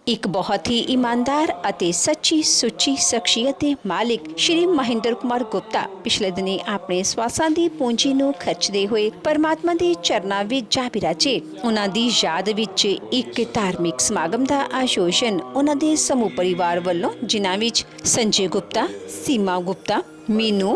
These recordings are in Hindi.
ਇੱਕ ਬਹੁਤ ਹੀ ਈਮਾਨਦਾਰ ਅਤੇ ਸੱਚੀ ਸੁੱਚੀ ਸ਼ਖਸੀਅਤ ਦੇ ਮਾਲਿਕ ਸ਼੍ਰੀ ਮਹਿੰਦਰ ਕੁਮਾਰ ਗੁਪਤਾ ਪਿਛਲੇ ਦਿਨੀ ਆਪਣੇ ਸਵਾਸਾਂ ਦੀ ਪੂੰਜੀ ਨੂੰ ਖਰਚਦੇ ਹੋਏ ਪਰਮਾਤਮਾ ਦੇ ਚਰਨਾਂ ਵਿੱਚ ਜਾ ਬਿਰਾਜੇ। ਉਹਨਾਂ ਦੀ ਯਾਦ ਵਿੱਚ ਇੱਕ ਧਾਰਮਿਕ ਸਮਾਗਮ ਦਾ ਆਯੋਜਨ ਉਹਨਾਂ ਦੇ ਸਮੂਹ ਪਰਿਵਾਰ ਵੱਲੋਂ, ਜਿਨ੍ਹਾਂ ਵਿੱਚ ਸੰਜੇ ਗੁਪਤਾ, ਸੀਮਾ ਗੁਪਤਾ, मीनू,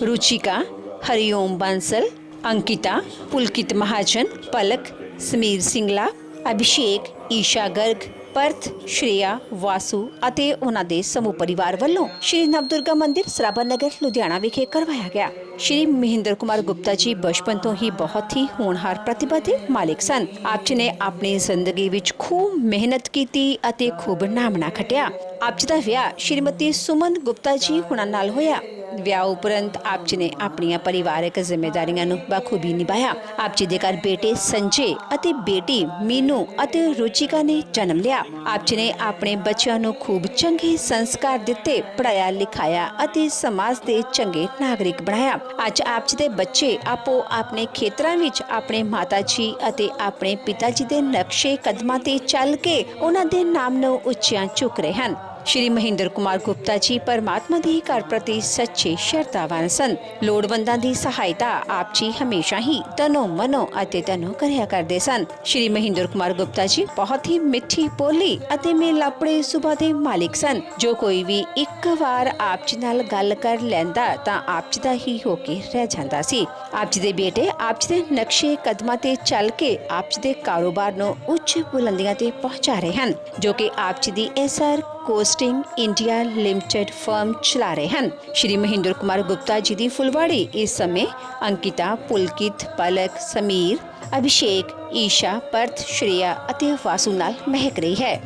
रुचिका, हरिओम बांसल, अंकिता, पुलकित महाजन, पलक, समीर सिंगला, अभिषेक, ईशा गर्ग, परथ, श्रेया, वासु ਅਤੇ ਉਹਨਾਂ ਦੇ ਸਮੂਹ ਪਰਿਵਾਰ ਵੱਲੋਂ ਸ਼੍ਰੀ ਨਵਦੁਰਗਾ ਮੰਦਿਰ ਸਰਾਭਾ ਨਗਰ ਲੁਧਿਆਣਾ ਵਿਖੇ ਕਰਵਾਇਆ ਗਿਆ। ਸ਼੍ਰੀ ਮਹਿੰਦਰ ਕੁਮਾਰ ਗੁਪਤਾ ਜੀ ਬਚਪਨ ਤੋਂ ਹੀ ਬਹੁਤ ਹੀ ਹੋਣਹਾਰ ਪ੍ਰਤਿਭਾ ਦੇ ਮਾਲਿਕ ਸਨ। ਆਪ ਜੀ ਨੇ ਆਪਣੀ ਜ਼ਿੰਦਗੀ ਵਿੱਚ ਖੂਬ ਮਿਹਨਤ ਕੀਤੀ ਅਤੇ ਖੂਬ ਨਾਮਣਾ ਖਟਿਆ। ਆਪ ਜੀ ਦਾ ਵਿਆਹ ਸ਼੍ਰੀਮਤੀ ਸੁਮਨ ਗੁਪਤਾ ਜੀ ਹੁਣਾਂ ਨਾਲ ਹੋਇਆ। ਵਿਆਹ ਉਪਰੰਤ ਆਪ ਜੀ ਨੇ ਆਪਣੀਆਂ ਪਰਿਵਾਰਕ ਜ਼ਿੰਮੇਵਾਰੀਆਂ ਨੂੰ ਬਖੂਬੀ ਨਿਭਾਇਆ। ਆਪ ਜੀ ਦੇ ਘਰ ਬੇਟੇ ਸੰਜੇ ਅਤੇ ਬੇਟੀ ਮੀਨੂ ਅਤੇ ਰੁਚਿਕਾ ਨੇ ਜਨਮ ਲਿਆ। ਆਪ ਜੀ ਨੇ ਆਪਣੇ ਬੱਚਿਆਂ ਨੂੰ ਖੂਬ ਚੰਗੇ ਸੰਸਕਾਰ ਦਿੱਤੇ, ਪੜਾਇਆ ਲਿਖਾਇਆ ਅਤੇ ਸਮਾਜ ਦੇ ਚੰਗੇ ਨਾਗਰਿਕ ਬਣਾਇਆ। ਅੱਜ ਆਪ ਜੀ ਦੇ ਬੱਚੇ ਆਪੋ ਆਪਣੇ ਖੇਤਰਾਂ ਵਿੱਚ ਆਪਣੇ ਮਾਤਾ ਜੀ ਅਤੇ ਆਪਣੇ ਪਿਤਾ ਜੀ ਦੇ ਨਕਸ਼ੇ ਕਦਮਾਂ ਤੇ ਚੱਲ ਕੇ ਉਹਨਾਂ ਦੇ ਨਾਮ ਨੂੰ ਉੱਚਿਆਂ ਚੁੱਕ ਰਹੇ ਹਨ। ਸ਼੍ਰੀ ਮਹਿੰਦਰ ਕੁਮਾਰ ਗੁਪਤਾ ਜੀ ਪਰਮਾਤਮਾ ਦੇ ਘਰ ਪ੍ਰਤੀ ਸੱਚੇ ਸ਼ਰਧਾਵਾਨ ਸਨ। ਲੋੜਵੰਦਾਂ ਦੀ ਸਹਾਇਤਾ ਆਪ ਜੀ ਹਮੇਸ਼ਾ ਹੀ ਤਨੋਂ ਮਨੋਂ ਅਤੇ ਤਨੋਂ ਕਰਿਆ ਕਰਦੇ ਸਨ। ਸ਼੍ਰੀ ਮਹਿੰਦਰ ਕੁਮਾਰ ਗੁਪਤਾ ਜੀ ਬਹੁਤ ਹੀ ਮਿੱਠੀ ਬੋਲੀ ਅਤੇ ਮੇਲਾਪੜੇ ਸੁਭਾਅ ਦੇ ਮਾਲਿਕ ਸਨ। ਜੋ ਕੋਈ ਵੀ ਇੱਕ ਵਾਰ ਆਪ ਜੀ ਨਾਲ ਗੱਲ ਕਰ ਲੈਂਦਾ ਤਾਂ ਆਪ ਜੀ ਦਾ ਹੀ ਹੋ ਕੇ ਰਹਿ ਜਾਂਦਾ ਸੀ। ਆਪ ਜੀ ਦੇ ਬੇਟੇ ਆਪ ਜੀ ਦੇ ਨਕਸ਼ੇ ਕਦਮਾਂ ਤੇ ਚੱਲ ਕੇ ਆਪ ਜੀ ਦੇ ਕਾਰੋਬਾਰ ਨੂੰ ਉੱਚ ਬੁਲੰਦੀਆਂ ਤੇ ਪਹੁੰਚਾ ਰਹੇ ਹਨ, ਜੋ ਕਿ ਆਪ ਜੀ ਦੀ SR coasting India limited firm ਚਲਾ ਰਹੇ ਹਨ। ਸ਼੍ਰੀ ਮਹਿੰਦਰ ਕੁਮਾਰ ਗੁਪਤਾ ਜੀ ਦੀ ਫੁਲਵਾੜੀ ਇਸ ਸਮੇਂ ਅੰਕਿਤਾ, ਪੁਲਕਿਤ, ਪਲਕ, ਸਮੀਰ, ਅਭਿਸ਼ੇਕ, ਈਸ਼ਾ, ਪਰਥ, ਸ਼੍ਰੇया ਅਤੇ ਵਾਸੂ ਨਾਲ ਮਹਿਕ ਰਹੀ ਹੈ।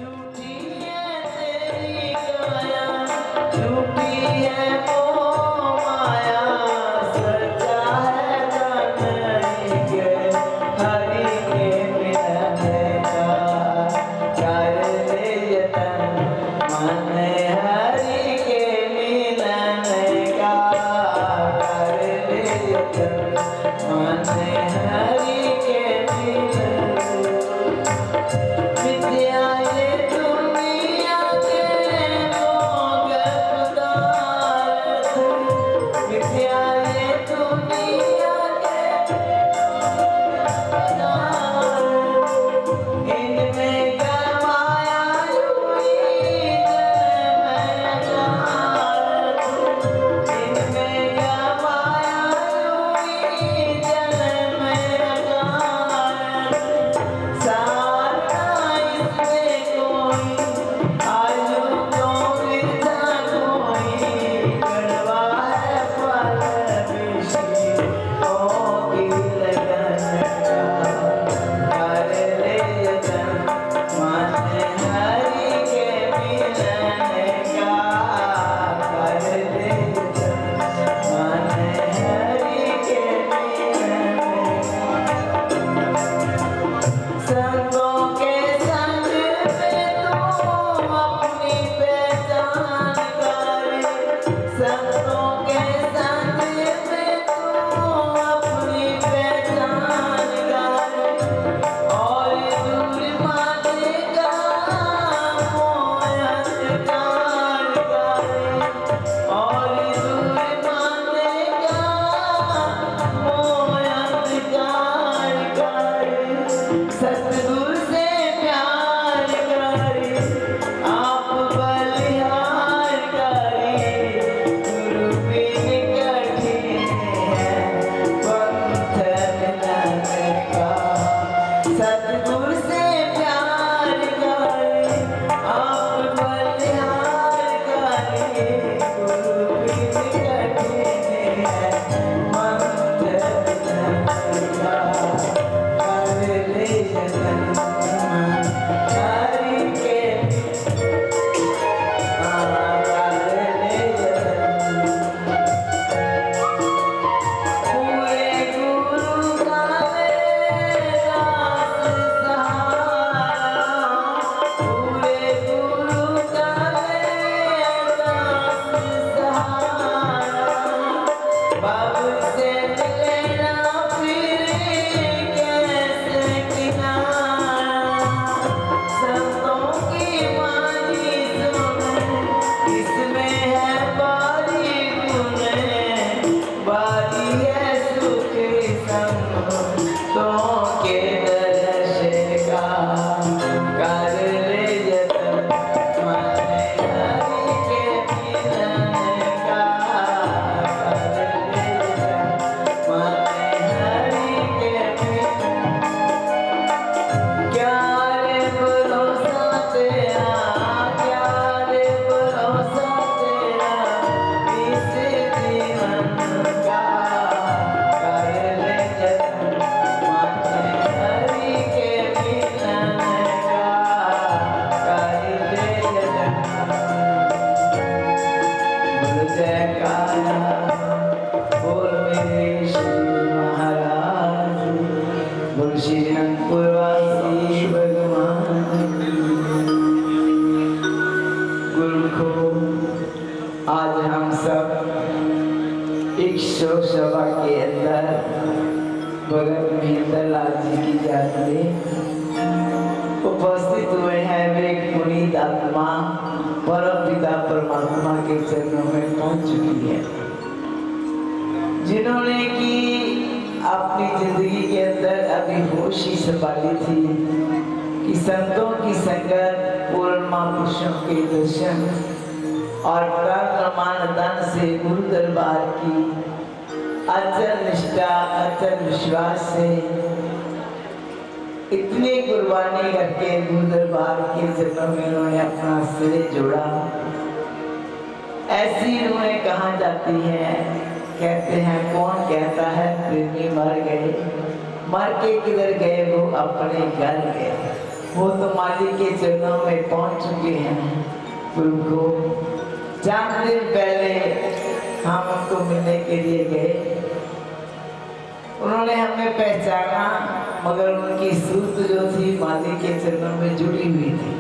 विद्या श्रीरंगपुरवासी भगवान गुरु को आज हम सब एक शोक सभा के अंदर भगत महेंद्र लाल जी की याद में उपस्थित हुए हैं। वे पुनीत आत्मा परम पिता परमात्मा के चरणों में पहुंच चुकी है, जिन्होंने की अपनी जिंदगी के अंदर अभी होश ही संभाली थी कि संतों की संगत, पूर्ण महापुरुषों के दर्शन और तन धन से गुरु दरबार की अचल निष्ठा, अचल विश्वास से इतनी कुर्बानी करके गुरु दरबार के चरणों में उन्होंने अपना सिर जोड़ा। ऐसी रूहें कहाँ जाती हैं? कहते हैं कौन कहता है प्रेमी मर गए, मर के किधर गए? वो अपने घर गए। वो तो मालिक के चरणों में पहुंच चुके हैं। गुरु को 4 दिन पहले हम उनको मिलने के लिए गए। उन्होंने हमें पहचाना, मगर उनकी सूरत जो थी मालिक के चरणों में जुड़ी हुई थी।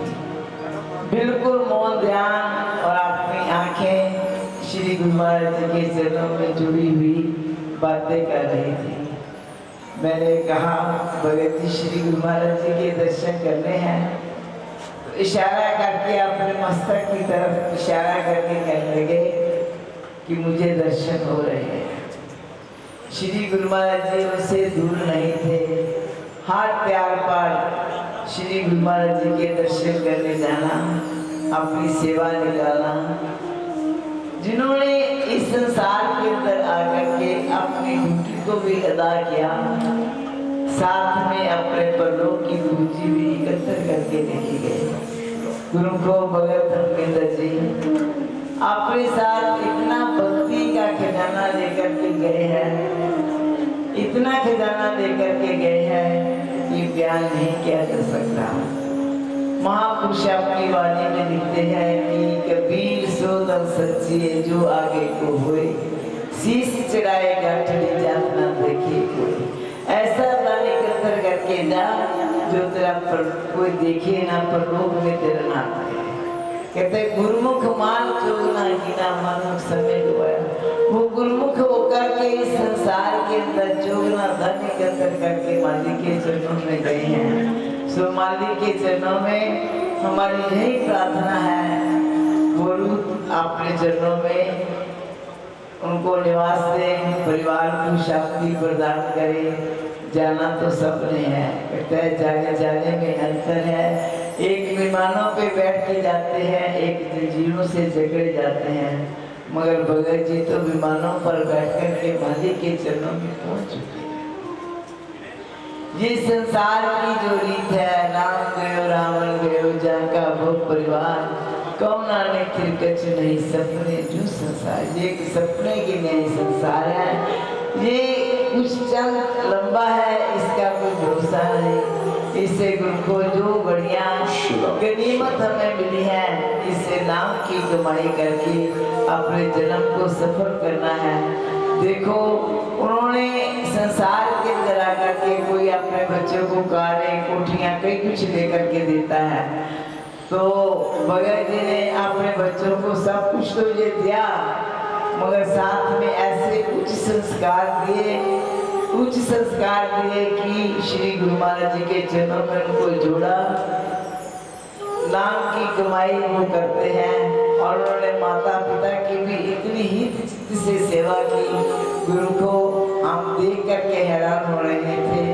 बिल्कुल मौन ध्यान और अपनी आंखें श्री गुरु महाराज जी के चरणों में जुड़ी हुई बातें कर रही थी। मैंने कहा भगत जी श्री गुरु महाराज जी के दर्शन करने हैं, तो इशारा करके अपने मस्तक की तरफ इशारा करके कहने लगे कि मुझे दर्शन हो रहे हैं। श्री गुरु महाराज जी उनसे दूर नहीं थे। हाथ प्यार पर श्री गुरु महाराज जी के दर्शन करने जाना, अपनी सेवा निकालना, जिन्होंने इस संसार के अंदर आकर के अपनी ड्यूटी को भी अदा किया, साथ में अपने परलोक की पूंजी भी एकत्र करके लेके गए। गुरु को भगत महेंद्र जी अपने साथ इतना भक्ति का खजाना लेकर के गए हैं, इतना खजाना लेकर के गए हैं कि बयान नहीं किया जा सकता। महापुरुष अपनी वाणी में लिखते हैं कि कबीर सो दम सच्ची है जो आगे को हुए, शीश चढ़ाए गांठड़ी जात ना देखे कोई। ऐसा वाणी करके जा जो तेरा पर कोई देखे ना, पर लोग में तेरा नाम है। कहते गुरुमुख मान चोगना गिना मनुख समय डुबाया। वो गुरुमुख होकर के इस संसार के अंदर चोगना धन एकत्र करके मालिक के चरणों में गए हैं। सो मालिक के चरणों में हमारी यही प्रार्थना है, गुरु अपने चरणों में उनको निवास दें, परिवार को शांति प्रदान करें। जाना तो सबने है, कहते हैं जाने जाने में अंतर है। एक विमानों पे बैठ के जाते हैं, एक जंजीरों से जकड़े जाते हैं, मगर भगत जी तो विमानों पर बैठकर के मालिक के चरणों में पहुंच चुके हैं। ये संसार की जो रीत है, राम गयो रावण गयो जाका वो परिवार, कौन आने तिरकच नहीं सपने जो संसार। ये एक सपने की नहीं संसार है, ये कुछ चंद लंबा है, इसका कोई भरोसा नहीं। इससे गुरु को जो बढ़िया गनीमत हमें मिली है, इससे नाम की कमाई करके अपने जन्म को सफल करना है। देखो उन्होंने संसार के अंदर आकर के कोई अपने बच्चों को कारें, कोठियां, कई कुछ लेकर के देता है, तो भगत जी ने अपने बच्चों को सब कुछ तो ये दिया, मगर साथ में ऐसे कुछ संस्कार दिए कि श्री गुरु महाराज जी के चरणों में उनको जोड़ा। नाम की कमाई वो करते हैं और उन्होंने माता पिता की भी इतनी ही चित्त से सेवा की। गुरु को हम देख करके हैरान हो रहे थे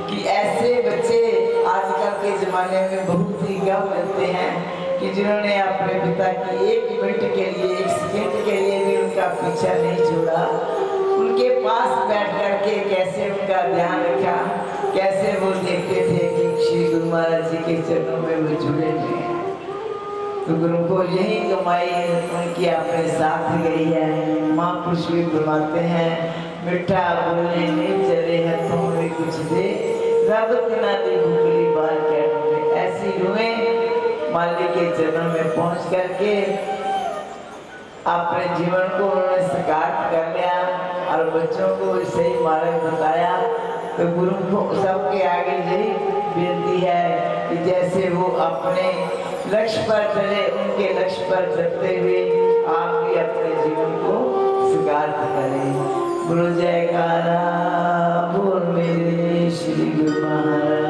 कि ऐसे बच्चे आजकल के जमाने में बहुत ही कम मिलते हैं कि जिन्होंने अपने पिता की 1 मिनट के लिए, 1 सेकंड के लिए भी उनका पीछा नहीं छोड़ा। उनके पास बैठ करके कैसे उनका ध्यान रखा, कैसे वो देखते थे कि श्री गुरु महाराज जी के चरणों में वो जुड़े हुए हैं। तो गुरु को यही कमाई उनकी अपने साथ गई है। महापुरुष भी फरमाते हैं, मिठा बोले नहीं चले हाथों में कुछ दे, रब बिना दी भूखली बार क्या। ऐसी रूहें मालिक के चरणों में पहुंच करके अपने जीवन को उन्होंने साकार कर लिया और बच्चों को सही मार्ग बताया। तो गुरु को सबके आगे यही विनती है कि जैसे वो अपने लक्ष्य पर चले, उनके लक्ष्य पर चलते हुए आप भी अपने जीवन को स्वीकार करें। गुरु जयकारा बोल मेरे श्री गुरु महाराज।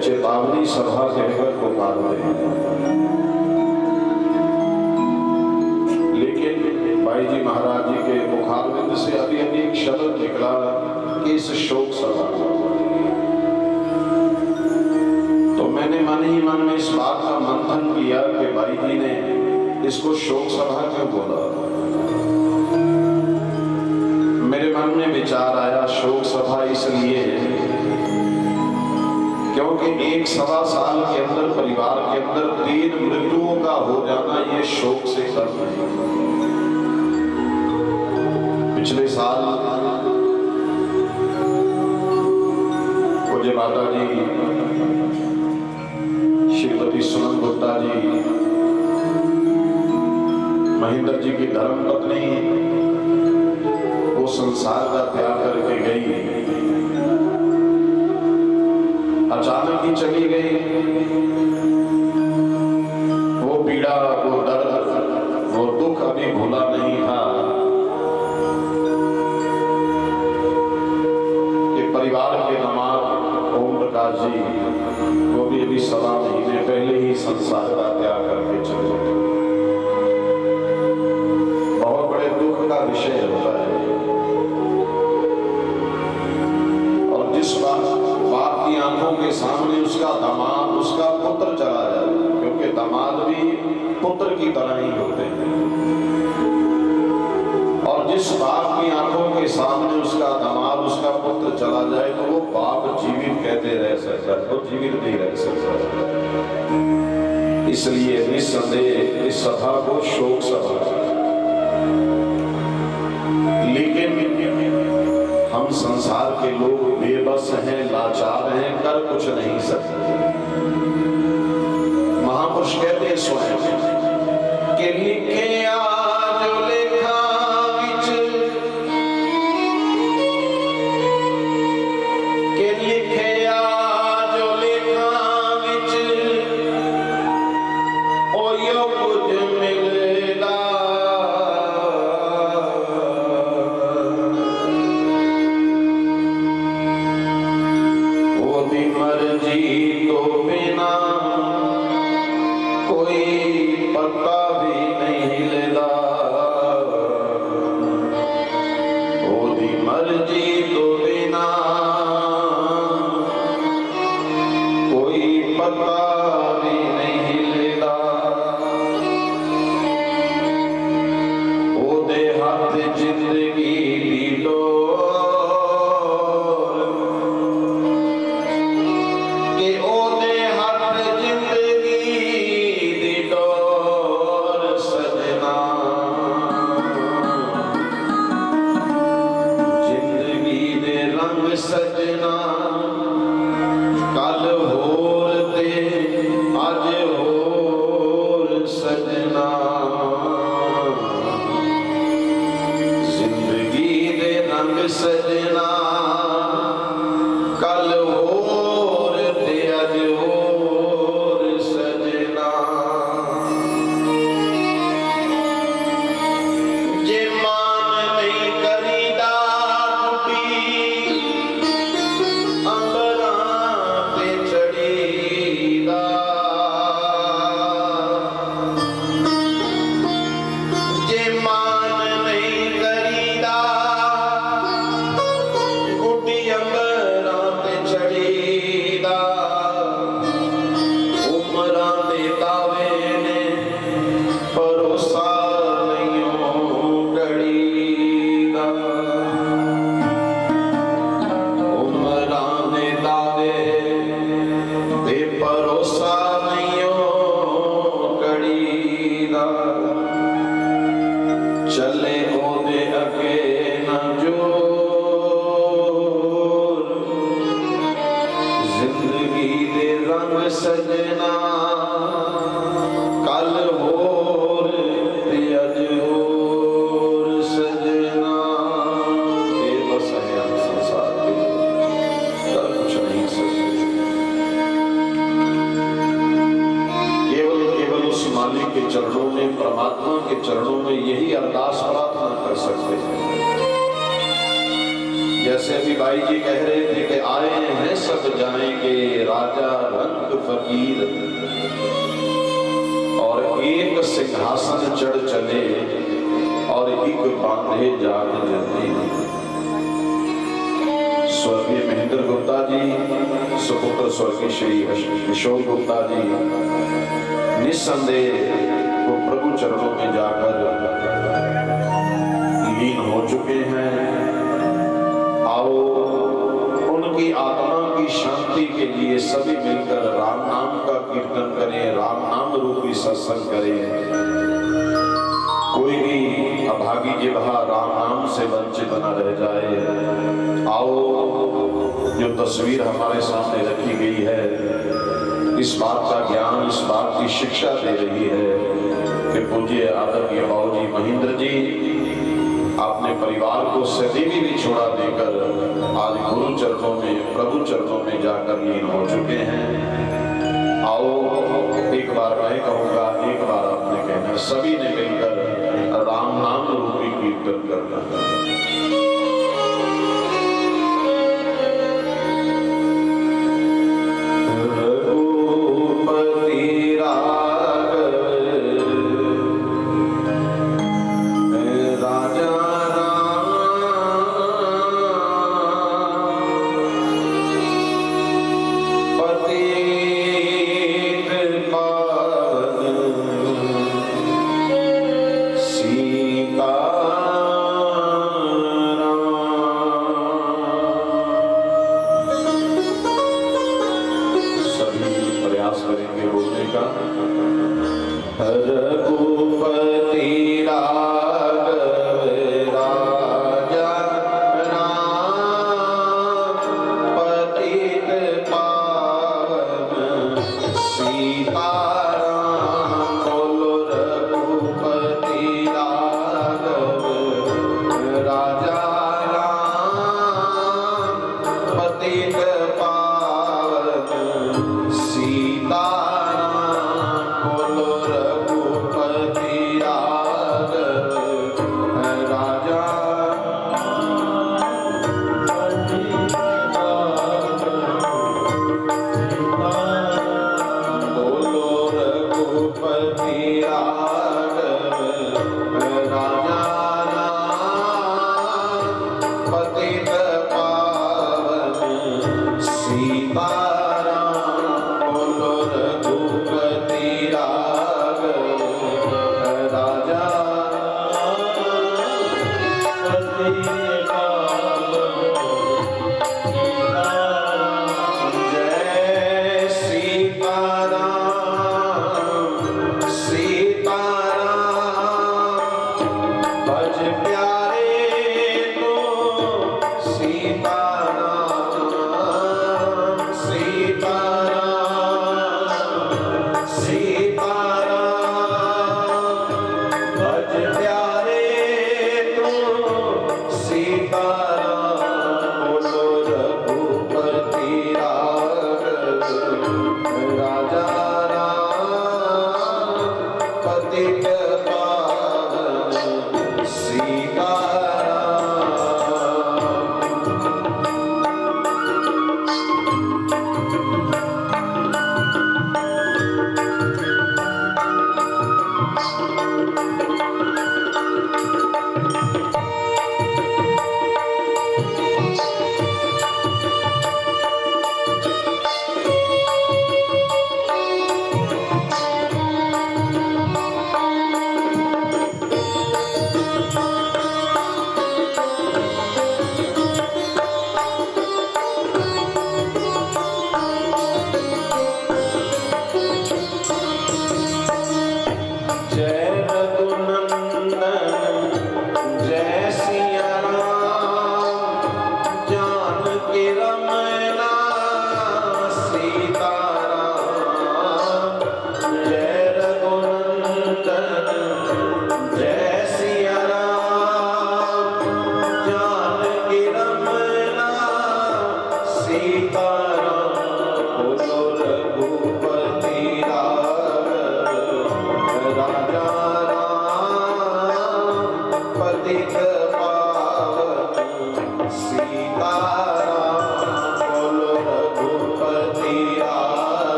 चेतावनी सभा कहकर पुकारते हैं, लेकिन भाई जी महाराज जी के मुखारबिंद से अभी एक शब्द निकला कि इस शोक सभा। तो मैंने मन ही मन में इस बात का मंथन किया कि भाई जी ने इसको शोक सभा क्यों बोला। मेरे मन में विचार आया शोक सभा इसलिए क्योंकि 1-1.25 साल के अंदर परिवार के अंदर 3 मृत्युओं का हो जाना ये शोक से कम है। पिछले साल पूज्य माता जी श्रीमती सुमन गुप्ता जी महेंद्र जी की धर्म पत्नी वो संसार का त्याग करके गई, अचानक ही चली गई। वो पीड़ा, वो दर्द, वो दुख अभी भूला नहीं था कि परिवार के दामाद ओम प्रकाश जी वो भी अभी 7 महीने पहले ही संसार का त्याग करके चले गए। बहुत बड़े का विषय होता है। और जिस बाप की आंखों के सामने उसका दामाद, उसका पुत्र चला जाए, क्योंकि दामाद भी पुत्र की तरह ही होते हैं, और जिस बाप की आंखों के सामने उसका दामाद, उसका पुत्र चला जाए, तो वो बाप जीवित कहते रह सकता है, वो जीवित नहीं रह सकता। इसलिए निस्संदेह इस सभा को शोक सभा, लेकिन हम संसार के लोग बेबस हैं, लाचार हैं, कर कुछ नहीं सकते। महापुरुष कहते हैं स्वयं कि लिखे जो लेखा विच, के लिखे जो लेखा विच, ओ यो कुछ मिलदा, ओदी मर्जी तो बिना कोई पत्ता भी नहीं हिलदा, ओदी मर्जी तो बिना कोई पत्ता भी नहीं हिलदा, ओदे हाथ जिंदगी दी डोर, कि ओदे हाथ जिंदगी दी डोर सजना, जिंदगी दे रंग सजना, कल होर ते अज होर सजना, जिंदगी दे रंग सजना, कल होर ते अज होर सजना, जे मान नहीं करीदा टुटी अंबरां ते चढ़ीदा, जे मान नहीं करीदा गुड्डी अंबरां ते चढ़ीदा, उमरां दे दावे ने भरोसा नहीं करीदा, उमरां दे दावे ते भरोसा नहीं करीदा, चले ओदे अगे न जोर, जिंदगी दे रंग सजना, कल होर ते अज होर सजना। बेबस है हम संसार के, कर कुछ नहीं सकते। केवल केवल उस मालिक के चरणों में, परमात्मा के चरणों में यही अरदास प्रार्थना कर सकते हैं। जैसे अभी भाई जी कह रहे थे कि आए हैं सब जाएंगे, राजा रंग फकीर, और एक सिंहासन चढ़ चले और एक बांधे जाग जल्दी। स्वर्गीय महेंद्र गुप्ता जी, सुपुत्र स्वर्गीय श्री किशोर गुप्ता जी निस्संदेह वो प्रभु चरणों में जाकर लीन हो चुके हैं। आओ उनकी आत्मा की शांति के लिए सभी मिलकर राम नाम का कीर्तन करें, राम नाम रूपी सत्संग करें। कोई भी अभागी जिह्वा राम नाम से वंचित न रह जाए। आओ जो तस्वीर हमारे सामने रखी गई है, इस बात का ज्ञान, इस बात की शिक्षा दे रही है कि पूज्य आदरणीय बाबूजी महेंद्र जी अपने परिवार को सदैवी भी छोड़ा देकर आज गुरु चरणों में, प्रभु चरणों में जाकर लीन हो चुके हैं। आओ एक बार मैं कहूँगा, एक बार आपने कहना, सभी ने मिलकर राम नाम रूपी कीर्तन करना है। राजा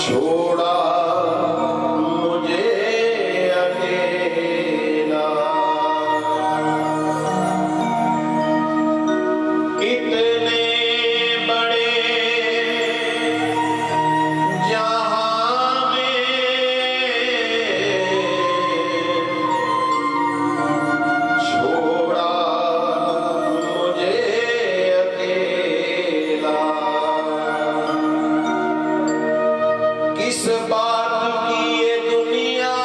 छोड़ा मुझे अकेला, इतने बड़े जहां में छोड़ा मुझे अकेला। किस बात की ये दुनिया,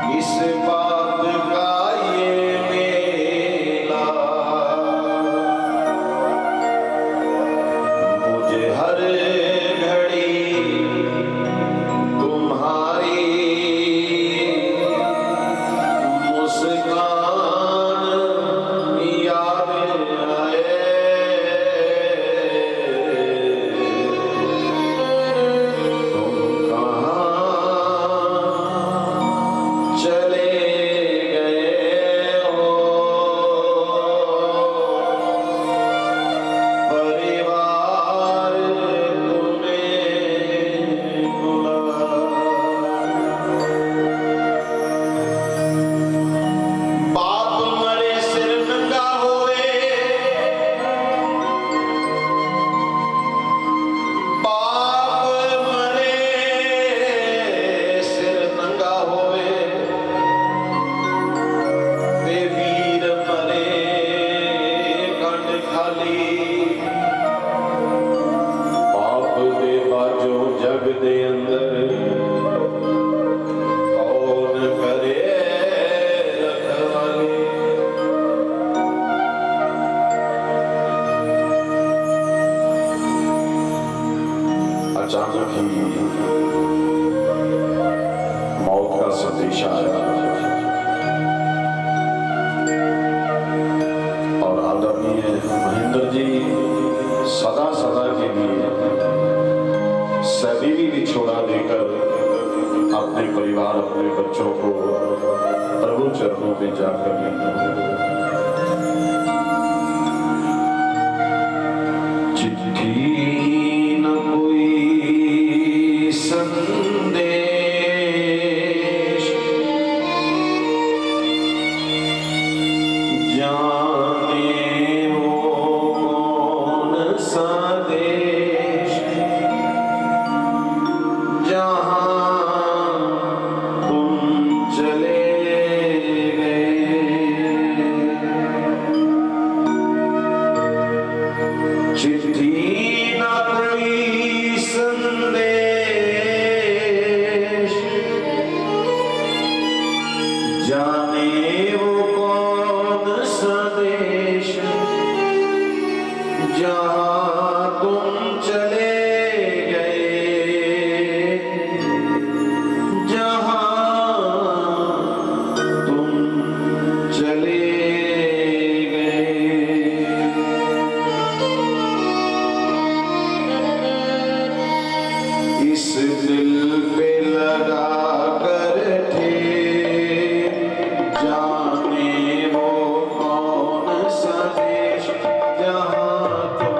किस बात का ये मेला, मुझे हर घड़ी तुम्हारी मुस्कान याद आए। तुम कहाँ चले गए हो, परिवार तुम्हें बुला। बाप मरे सिर नंगा होए, बाप मरे सिर नंगा होए, ते वीर मरे कंड खाली। पाप दे बाजो जग दे अंदर कौन करे रखवाली। अचानक ही मौत का संदेशा आया और आदरणीय महेंद्र जी सदा सदा के लिए सभी विछोड़ा देकर अपने परिवार, अपने बच्चों को प्रभु चरणों में जाकर मिलते। चिट्ठी न कोई संदेश, जाने वो कौन सा देश, जहां तुम चले गए। चिट्ठी न कोई संदेश, जाने वो कौन सा देश, जहां तुम चले गए, जहां तुम चले गए। इस दिल पे लगा कर ठेर, जाने वो कौन सा देश, जहां तुम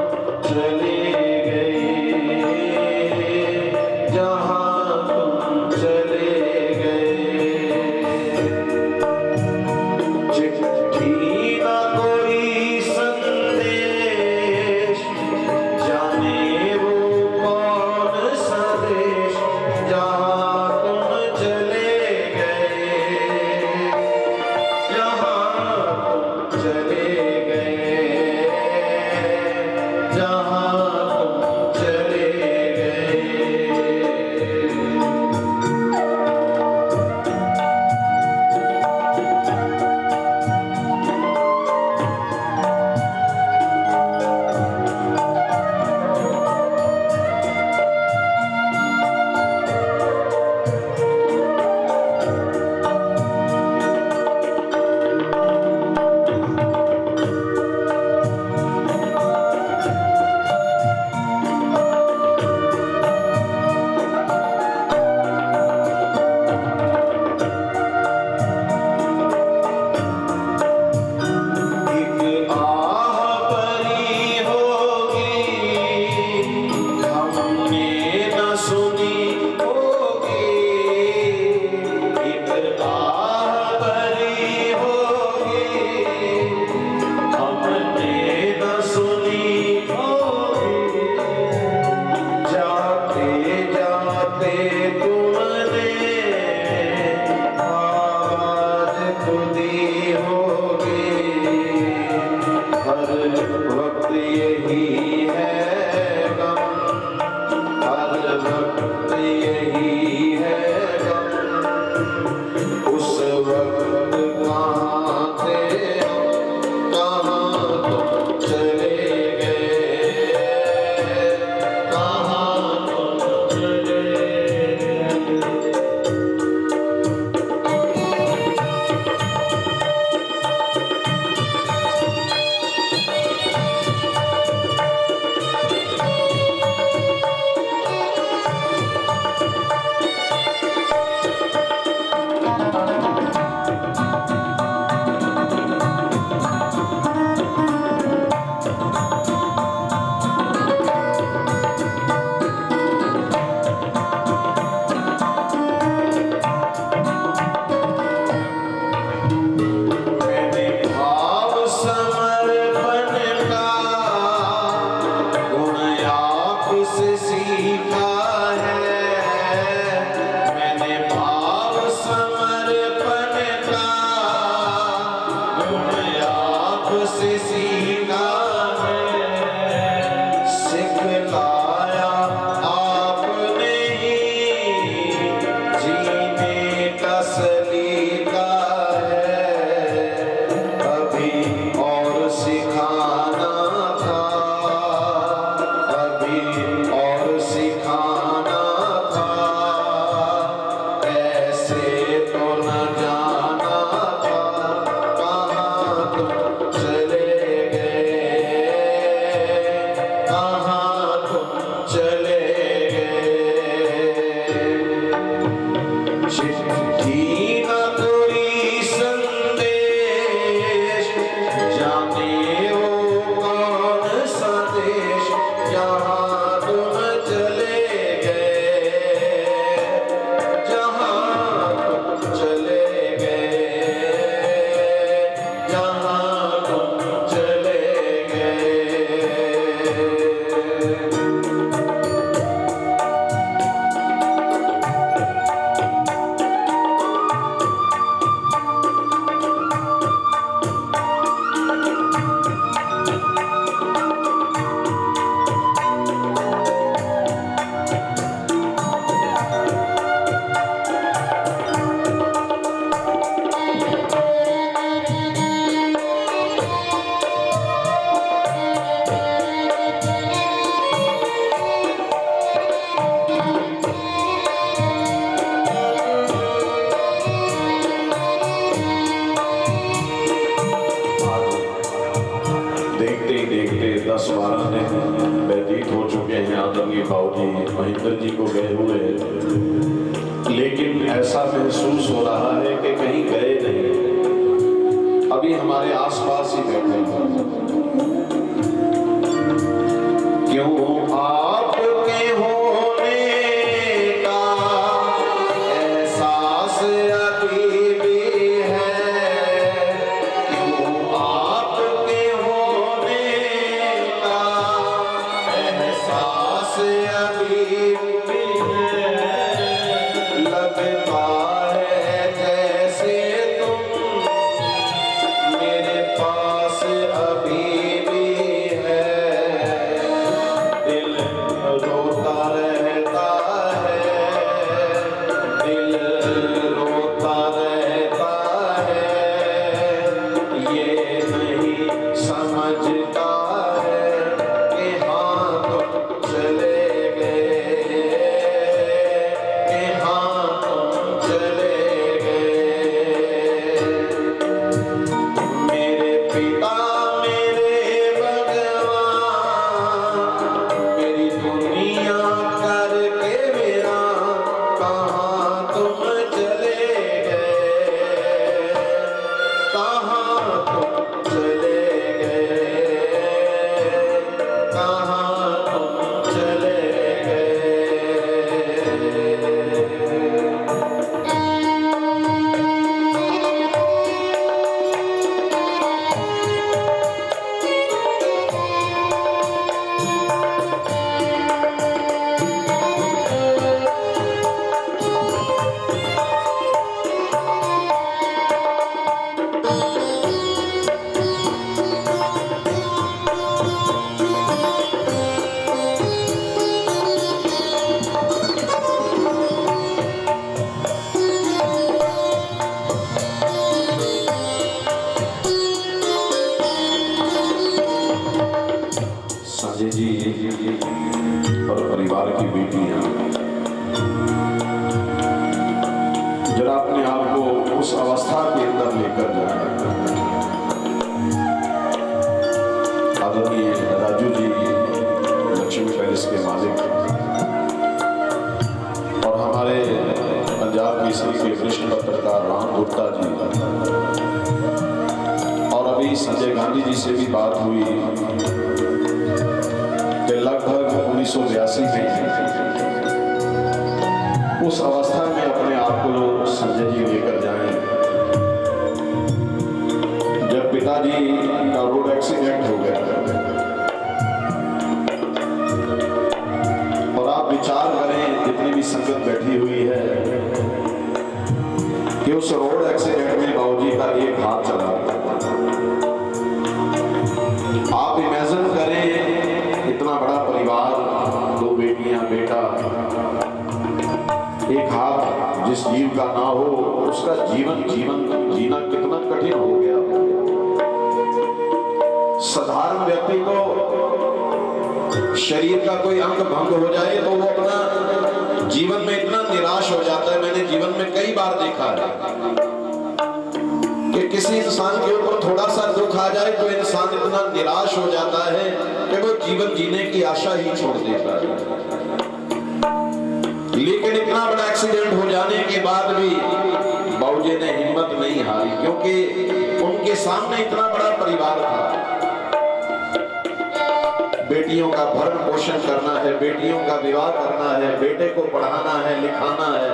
सामने व्यतीत हो चुके हैं आदरणीय बाबूजी महेंद्र जी को गए हुए, लेकिन ऐसा महसूस हो रहा है कि कहीं गए नहीं, अभी हमारे आसपास ही बैठे हैं। क्यों आपके होने का एहसास अभी भी है, क्यों आपके होने का एहसास अभी भी है, लगता है जैसे तुम मेरे पास अभी भी है। दिल रोता रहता है, दिल रोता रहता है, ये नहीं समझता है कि हाँ तुम चले गए, कि हाँ तुम चले गए। मेरे पिता मेरे भगवान, मेरी दुनिया करके मेरा, कहाँ तुम चले गए, कहाँ तुम चले गए, कहाँ तुम चले गए। संजय जी और परिवार की बेटियां, जरा अपने आप को उस अवस्था के अंदर लेकर जाए। आदरणीय राजू जी लक्ष्मी पैलेस के मालिक और हमारे पंजाब केसरी के वरिष्ठ पत्रकार राम गुप्ता जी, और अभी संजय गांधी जी से भी बात हुई कि लगभग 1982 में उस अवस्था में अपने आप को संजय जी लेकर जाएं जब पिताजी का रोड एक्सीडेंट हो गया। और आप विचार करें, जितनी भी संगत बैठी हुई है, कि उस रोड एक्सीडेंट में बाबूजी का एक हाथ चला गया। आप इमेजिन करें, इतना बड़ा परिवार, दो बेटियां, बेटा, एक हाथ जिस जीव का ना हो, उसका जीवन जीना कितना कठिन हो गया। साधारण व्यक्ति को शरीर का कोई अंग भंग हो जाए तो वो अपना जीवन में इतना निराश हो जाता है। मैंने जीवन में कई बार देखा है कि किसी इंसान के ऊपर थोड़ा सा दुख आ जाए तो इंसान इतना निराश हो जाता है कि वो जीवन जीने की आशा ही छोड़ देता है। लेकिन इतना बड़ा एक्सीडेंट हो जाने के बाद भी बाबूजी ने हिम्मत नहीं हारी, क्योंकि उनके सामने इतना बड़ा परिवार था। बेटियों का भरण पोषण करना है, बेटियों का विवाह करना है, बेटे को पढ़ाना है, लिखाना है,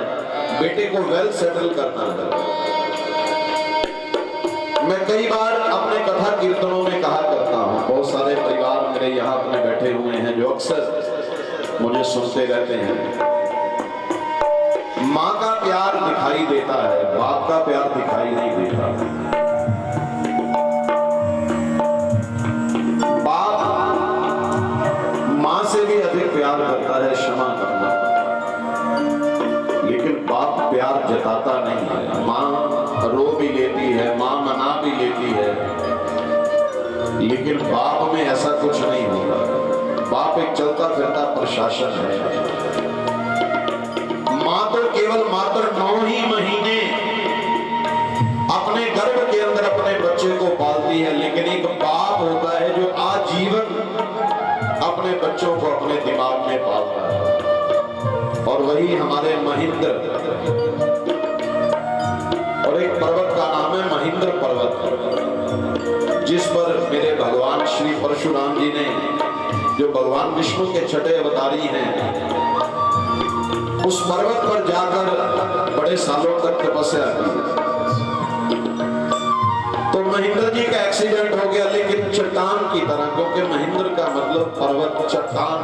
बेटे को वेल सेटल करना है। मैं कई बार अपने कथा कीर्तनों में कहा करता हूँ, बहुत सारे परिवार मेरे यहाँ अपने बैठे हुए हैं जो अक्सर मुझे सुनते रहते हैं। माँ का प्यार दिखाई देता है, बाप का प्यार दिखाई नहीं देता। बाप माँ से भी अधिक प्यार करता है, क्षमा करना, लेकिन बाप प्यार जताता नहीं है। माँ रो भी लेती है, माँ मना भी लेती है, लेकिन बाप में ऐसा कुछ नहीं होता। बाप एक चलता फिरता प्रशासन है। माँ तो केवल मात्र 9 ही महीने अपने गर्भ के अंदर अपने बच्चे को पालती है, लेकिन एक बाप होता है जो आजीवन अपने बच्चों को अपने दिमाग में पालता है। और वही हमारे महेंद्र, और एक पर्वत का नाम है महेंद्र पर्वत, जिस पर मेरे भगवान श्री परशुराम जी ने, जो भगवान विष्णु के छठे अवतारी हैं, उस पर्वत पर जाकर बड़े सालों तक तपस्या की। तो महेंद्र जी का एक्सीडेंट हो गया, लेकिन चट्टान की तरह, क्योंकि महेंद्र का मतलब पर्वत, चट्टान।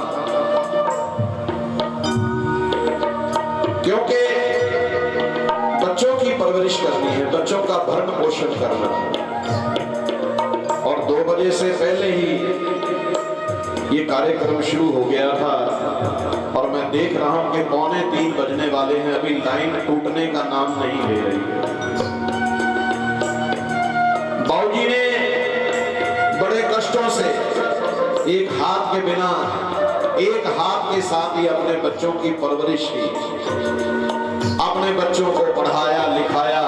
क्योंकि बच्चों की परवरिश करनी है, बच्चों का भरण पोषण करना है। और 2 बजे से पहले ही ये कार्यक्रम शुरू हो गया था, और मैं देख रहा हूं कि 2:45 बजने वाले हैं, अभी लाइन टूटने का नाम नहीं ले रही है। बाबूजी ने बड़े कष्टों से एक हाथ के बिना, एक हाथ के साथ ही अपने बच्चों की परवरिश की, अपने बच्चों को पढ़ाया लिखाया।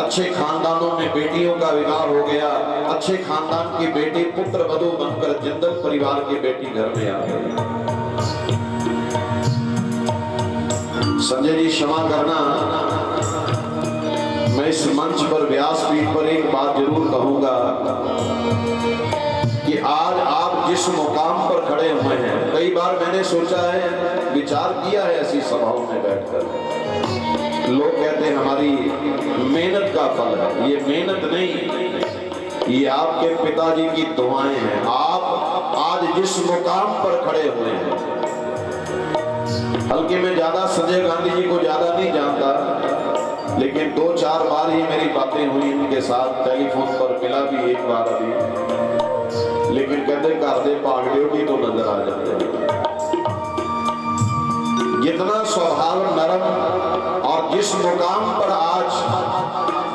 अच्छे खानदानों में बेटियों का विवाह हो गया, अच्छे खानदान की बेटी पुत्र वधू बनकर जिंदल परिवार की बेटी घर में आ गई। संजय जी क्षमा करना, मैं इस मंच पर, व्यासपीठ पर एक बात जरूर कहूंगा कि आज आप जिस मुकाम पर खड़े हुए हैं, कई बार मैंने सोचा है, विचार किया है ऐसी सभाओं में बैठकर, लोग कहते हैं हमारी मेहनत का फल है। ये मेहनत नहीं, ये आपके पिताजी की दुआएं हैं। आप आज जिस मुकाम पर खड़े हुए हैं, हल्के में ज्यादा संजय गांधी जी को ज्यादा नहीं जानता, लेकिन 2-4 बार ही मेरी बातें हुई इनके साथ, टेलीफोन पर मिला भी एक बार अभी, लेकिन कहते घर दे भाग ड्यूटी तो नजर आ जाते। जितना स्वभाव नरम, और जिस मुकाम पर आज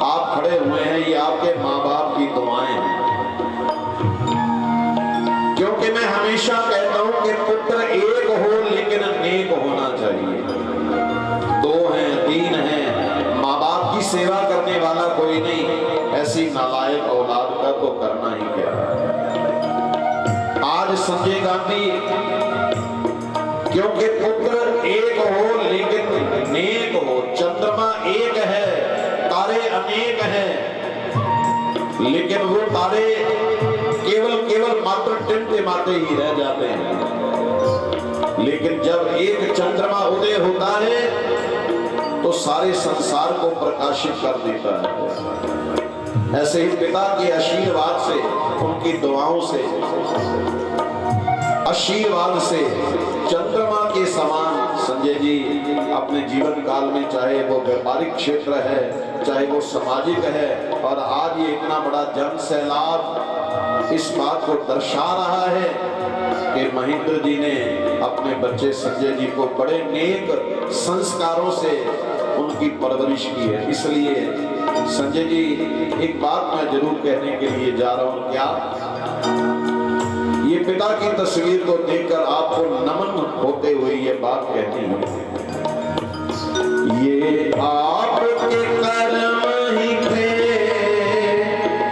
आप खड़े हुए हैं, ये आपके माँ बाप की दुआएं हैं। क्योंकि मैं हमेशा कहता हूं कि पुत्र एक हो लेकिन नेक होना चाहिए। 2 हैं 3 हैं, माँ बाप की सेवा करने वाला कोई नहीं, ऐसी नालायक औलाद का तो करना ही क्या। आज संजय गांधी, क्योंकि पुत्र एक हो लेकिन नेक हो। चंद्रमा एक है, तारे अनेक हैं, लेकिन वो तारे केवल मात्र टिमटिमाते ही रह जाते हैं। लेकिन जब एक चंद्रमा उदय होता है तो सारे संसार को प्रकाशित कर देता है। ऐसे ही पिता के आशीर्वाद से, उनकी दुआओं से, आशीर्वाद से चंद्रमा के समान संजय जी अपने जीवन काल में, चाहे वो व्यापारिक क्षेत्र है, चाहे वो सामाजिक है, और आज ये इतना बड़ा जन सैलाब इस बात को दर्शा रहा है कि महेंद्र जी ने अपने बच्चे संजय जी को बड़े नेक संस्कारों से उनकी परवरिश की है। इसलिए संजय जी, एक बात मैं जरूर कहने के लिए जा रहा हूं। क्या ये पिता की तस्वीर को देखकर आपको नमन होते हुए ये बात कहती है, ये आपके कर्म ही थे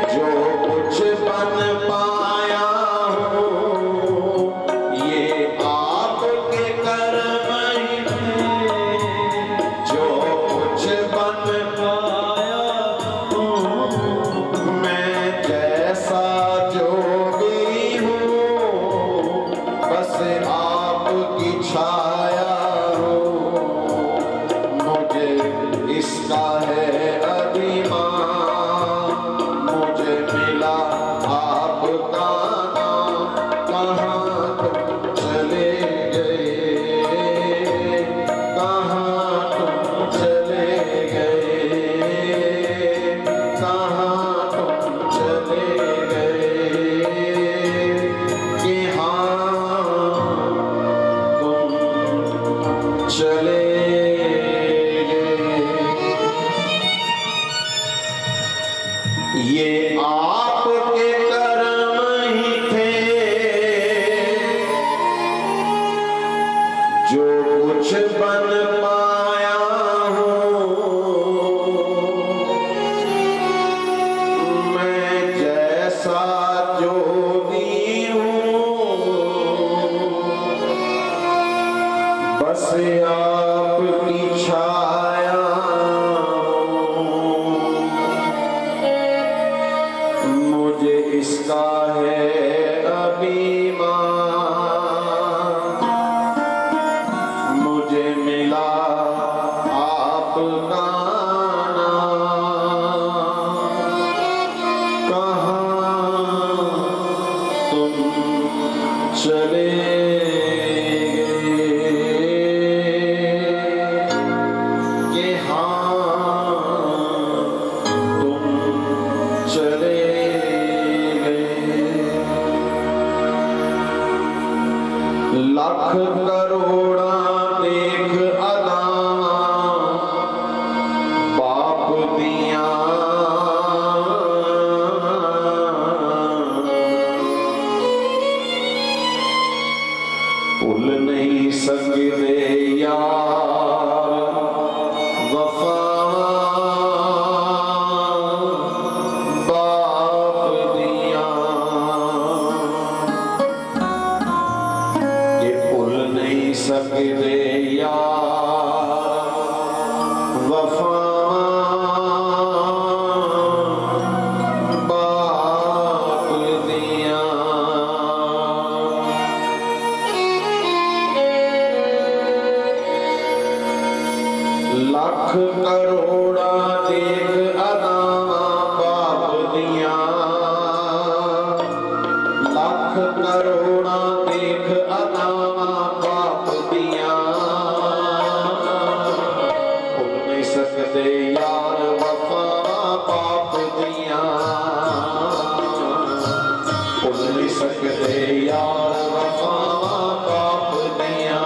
जो कुछ बन पाया हूँ, ये आपके कर्म ही थे जो कुछ बन पाया हूँ। मैं जैसा जो भी हूँ, बस आपकी छाया हूँ, मुझे इसका है अभिमान, मुझे मिला आपका नाम, कहाँ तुम चले गए, कहाँ तुम चले गए, कहाँ तुम चले गए, कि हाँ तुम बस आपकी छाया मुझे इसका है अभिमान। मुझे मिला आपका नाम, कहाँ तुम चले कि हाँ तुम चले लाख करोड़ा देख अदावा बाप दिया, भूल नहीं सकते यार वफा बाप दिया। ये भूल नहीं सकते यार वफा बाप दिया। लाख करोड़ा देख अदावा बाप दिया, लाख करोड़ा देख अदावा बाप दिया। भूल नहीं सकते यार वफा बाप दिया, भूल नहीं सकते यार वफा बाप दिया।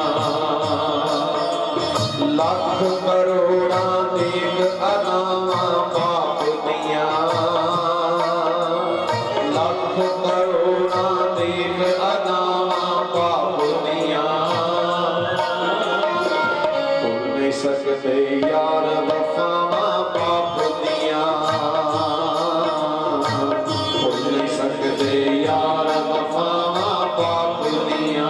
लाख करोड़ा देख अदावा बाप दिया, लाख करोड़ा देख अदावा बाप दिया। भूल नहीं सकते यार वफा बाप दिया, भूल नहीं सकते यार वफा बाप दिया।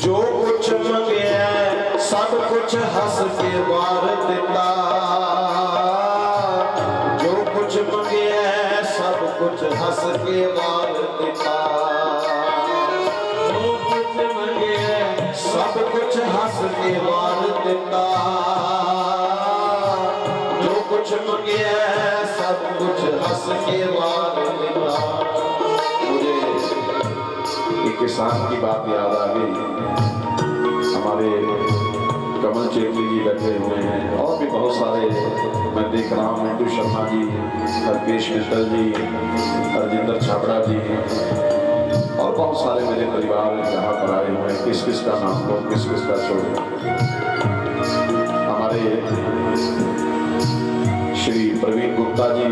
जो कुछ मंगे सब कुछ हंस के वार दिता, जो कुछ मंगे सब कुछ हंस के वार दिता। जो कुछ मंगे सब कुछ हंस के वार दिता, जो कुछ मंगे सब कुछ हंस के वार दिता। मुझे एक किसान की बात याद आ गई। हमारे कमल चेतली जी बैठे हुए हैं और भी बहुत सारे मैं देख रहा हूँ, मिंटू शर्मा जी, हरकेश मित्तल जी, हरजिंदर छाबड़ा जी और बहुत सारे मेरे परिवार यहाँ पर आए हुए हैं। किस किस का नाम लो, किस किस का छोड़ो। हमारे श्री प्रवीण गुप्ता जी,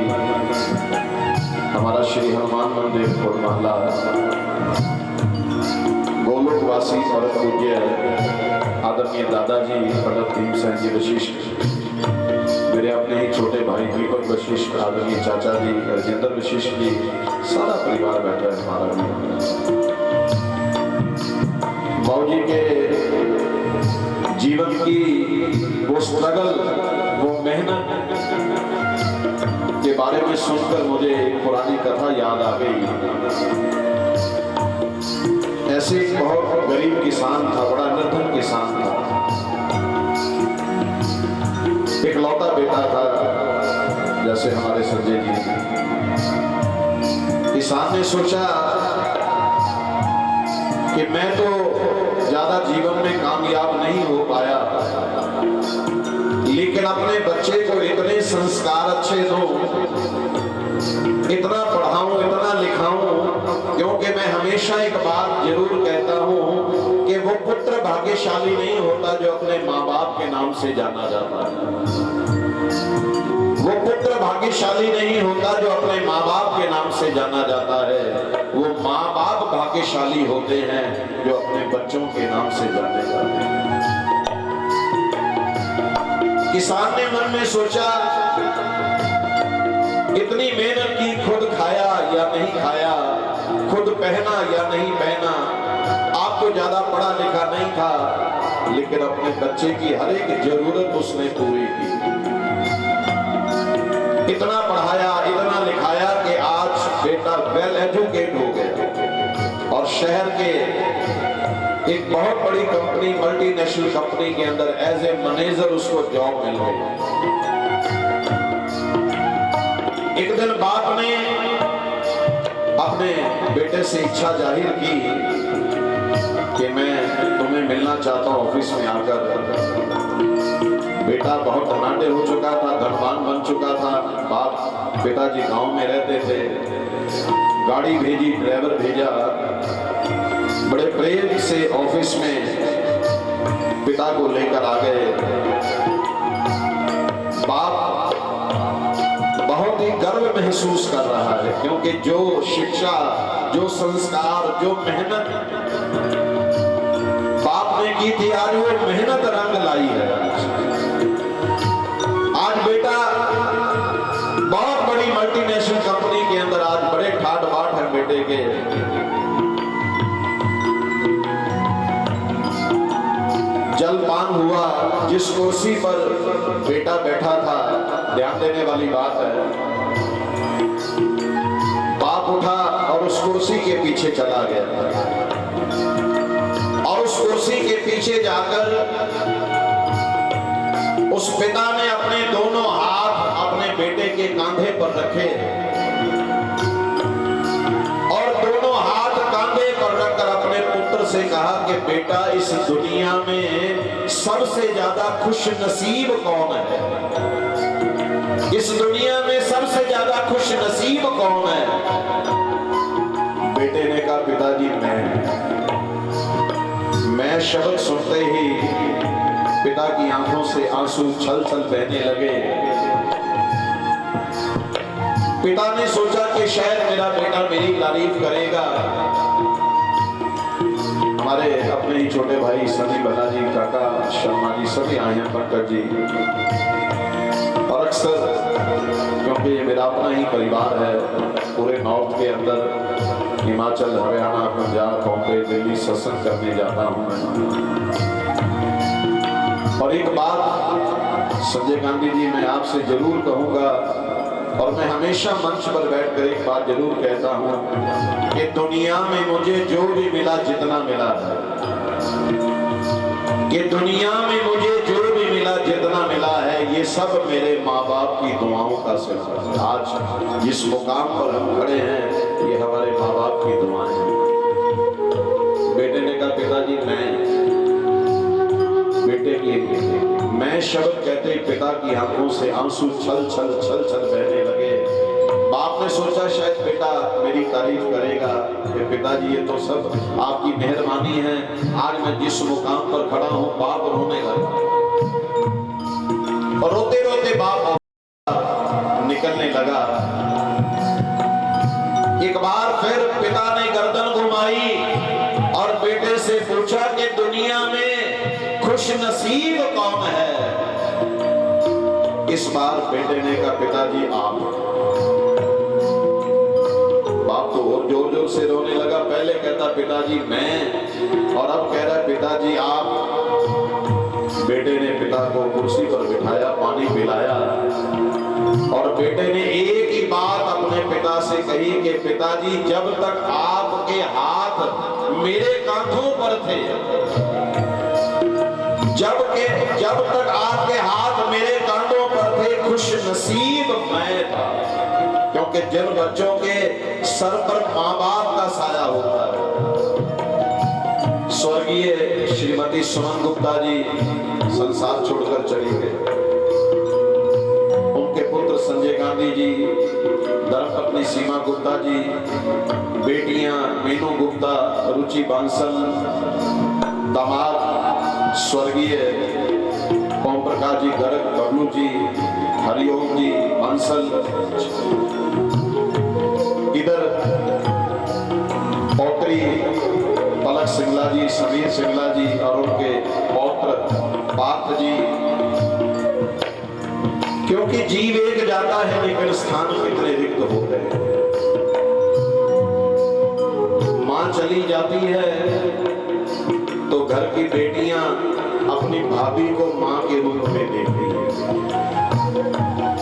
हमारा श्री हनुमान मंदिर फुलमहला गोलोकवासी परम पूज्य आदरणीय दादाजी पंडित भीमसेन जी वशिष्ठ, मेरे अपने ही छोटे भाई दीपक वशिष्ठ, आदरणीय चाचा जी राजेंद्र वशिष्ठ जी, सारा परिवार बैठा है हमारा भी। बाबूजी के जीवन की वो स्ट्रगल, वो मेहनत के बारे में सुनकर मुझे एक पुरानी कथा याद आ गई। ऐसे एक बहुत गरीब किसान था, बड़ा निर्धन किसान था। एक लौता बेटा था, जैसे हमारे संजय जी। किसान ने सोचा कि मैं तो ज्यादा जीवन में कामयाब नहीं हो पाया, लेकिन अपने बच्चे को इतने संस्कार अच्छे दो, इतना पढ़ाऊं, इतना लिखाऊं, क्योंकि मैं हमेशा एक बात जरूर कहता हूं कि वो पुत्र भाग्यशाली नहीं होता जो अपने माँ बाप के नाम से जाना जाता है। वो पुत्र भाग्यशाली नहीं होता जो अपने माँ बाप के नाम से जाना जाता है। वो माँ बाप भाग्यशाली होते हैं जो अपने बच्चों के नाम से जाने जाते हैं। किसान ने मन में सोचा, इतनी मेहनत की, खुद खाया या नहीं खाया, खुद पहना या नहीं पहना, आप तो ज्यादा पढ़ा लिखा नहीं था, लेकिन अपने बच्चे की हर एक जरूरत उसने पूरी की। इतना पढ़ाया, इतना लिखाया कि आज बेटा वेल एजुकेट हो गया और शहर के एक बहुत बड़ी कंपनी, मल्टीनेशनल कंपनी के अंदर एज ए मैनेजर उसको जॉब मिल गई। एक दिन बाप ने अपने बेटे से इच्छा जाहिर की कि मैं तुम्हें मिलना चाहता हूं ऑफिस में आकर। बेटा बहुत धनाढ्य हो चुका था, धनवान बन चुका था। बाप, पिताजी गांव में रहते थे, गाड़ी भेजी, ड्राइवर भेजा, बड़े प्रेम से ऑफिस में पिता को लेकर आ गए। बाप बहुत ही गर्व महसूस कर रहा है, क्योंकि जो शिक्षा, जो संस्कार, जो मेहनत बाप ने की थी, आज वो मेहनत रंग लाई है। आज बेटा बहुत बड़ी मल्टीनेशनल कंपनी के अंदर आज बड़े ठाट बाट है बेटे के। जलपान हुआ, जिस कुर्सी पर बेटा बैठा था, ध्यान देने वाली बात है, बाप उठा और उस कुर्सी के पीछे चला गया और उस कुर्सी के पीछे जाकर उस पिता ने अपने दोनों हाथ अपने बेटे के कंधे पर रखे और दोनों हाथ कंधे पर रखकर अपने पुत्र से कहा कि बेटा, इस दुनिया में सबसे ज्यादा खुश नसीब कौन है? इस दुनिया में सबसे ज्यादा खुश नसीब कौन है? बेटे ने कहा, पिताजी मैं शब्द सुनते ही पिता की आंखों से आंसू छल छल बहने लगे। पिता ने सोचा कि शायद मेरा बेटा मेरी तारीफ करेगा। हमारे अपने ही छोटे भाई सनी बालाजी, काका शर्मा जी सभी आए हैं, पंकज जी, और अक्सर क्योंकि ये मेरा अपना ही परिवार है, पूरे नॉर्थ के अंदर हिमाचल, हरियाणा, पंजाब, बॉम्बे, दिल्ली सत्संग करने जाता हूं मैं। और एक बात संजय गांधी जी मैं आपसे जरूर कहूंगा, और मैं हमेशा मंच पर बैठकर एक बात जरूर कहता हूं कि दुनिया में मुझे जो भी मिला, जितना मिला है, कि दुनिया में मुझे जो भी मिला, जितना मिला है, ये सब मेरे माँ बाप की दुआओं का सिलसिला है। आज जिस मुकाम पर हम खड़े हैं, ये हमारे माँ बाप की दुआएं हैं। बेटे ने कहा, पिताजी मैं शब्द कहते ही पिता की आंखों से आंसू छल छल छल छल बहने लगे। बाप ने सोचा शायद बेटा मेरी तारीफ करेगा कि पिताजी ये तो सब आपकी मेहरबानी है, आज मैं जिस मुकाम पर खड़ा हूं। बाप रोने लगा और रोते रोते बाप निकलने लगा। एक बार फिर पिता ने गर्दन घुमाई और बेटे से पूछा कि दुनिया में खुश नसीब कौन है? इस बार बेटे ने कहा, पिताजी आप। बाप तो और जोर जोर से रोने लगा। पहले कहता पिताजी मैं, और अब कह रहा है पिताजी आप। बेटे ने पिता को कुर्सी पर बिठाया, पानी पिलाया और बेटे ने एक ही बात अपने पिता से कही कि पिताजी जब तक आपके हाथ मेरे कांधों पर थे, जब तक आपके हाथ मेरे कांधों पर थे, खुश नसीब मैं था। क्योंकि जिन बच्चों के सर पर माँ बाप का साया होता है। स्वर्गीय श्रीमती सुमन गुप्ता जी संसार छोड़कर चली गए। उनके पुत्र संजय गांधी जी, धर्मपत्नी सीमा गुप्ता जी, बेटियां मीनू गुप्ता, रुचि बांसल, दामाद स्वर्गीय ओम प्रकाश जी गर्ग, बबलू जी, हरिओम जी, बंसल, इधर पौत्री पलक सिंगला जी, समीर सिंगला जी और उनके पौत्र पार्थ जी। क्योंकि जीव एक जाता है लेकिन स्थान कितने रिक्त होते हैं। मां चली जाती है तो घर की बेटियां अपनी भाभी को मां के रूप में देखती हैं,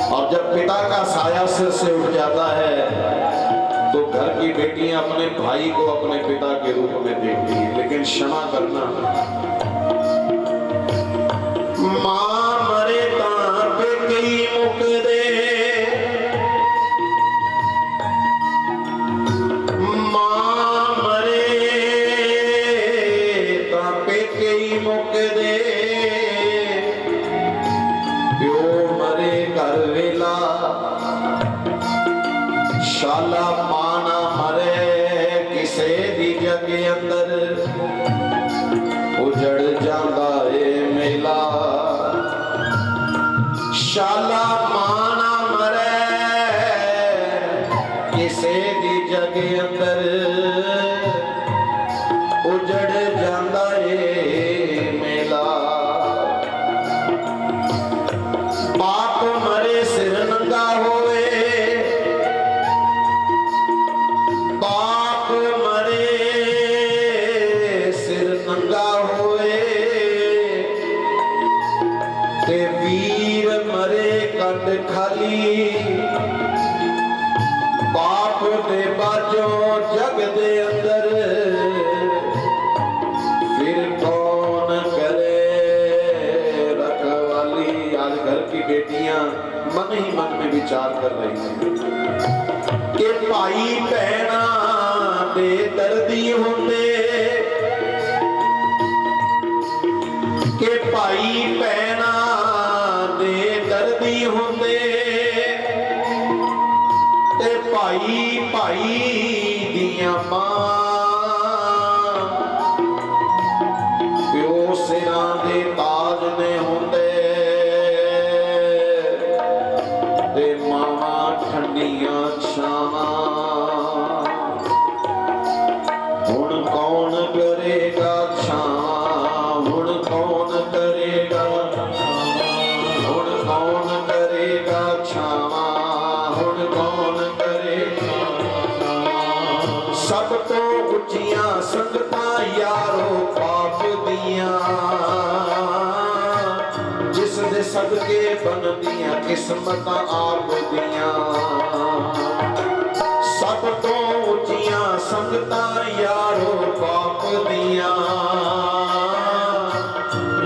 और जब पिता का साया सिर से उठ जाता है तो घर की बेटियां अपने भाई को अपने पिता के रूप में देखती हैं। लेकिन क्षमा करना, मां मरे तां पे कई मुक दे, मां मरे तां पे कई मुक दे, प्यो मरे घर वेला, शाला मां ना मरे किसे दी जग अंदर, उजड़ जांदा ए मेला, शाला मां ना मरे किसे दी जग अंदर, उजड़ जांदा ए मेला, बाप मरे सिर नंगा होए, बाप मरे सिर नंगा होए, ते वीर मरे कंड खाली, बाप दे बाजो जग दे अंदर, फिर कौन करे रखवाली। आज घर की बेटियां मन ही मन में विचार कर रही हैं कि भाई भैना दे दर्दी होंदे, के भाई भैना दे दर्दी होंदे, ते भाई भाई दियां मां प्यो सिरां दे ताज ने होंदे, ते मावां ठंडियां छावां। हुण कौन करेगा छावां, हुण कौन करेगा, हुण कौन करेगा छावां, हुण कौन करेगा। सब तो उच्चियां संगतां यारो पाप दियां, जिस दे सदके बनदियां किस्मतां आप दियां। सब तो उच्चियां संगतां यारो पाप दियां,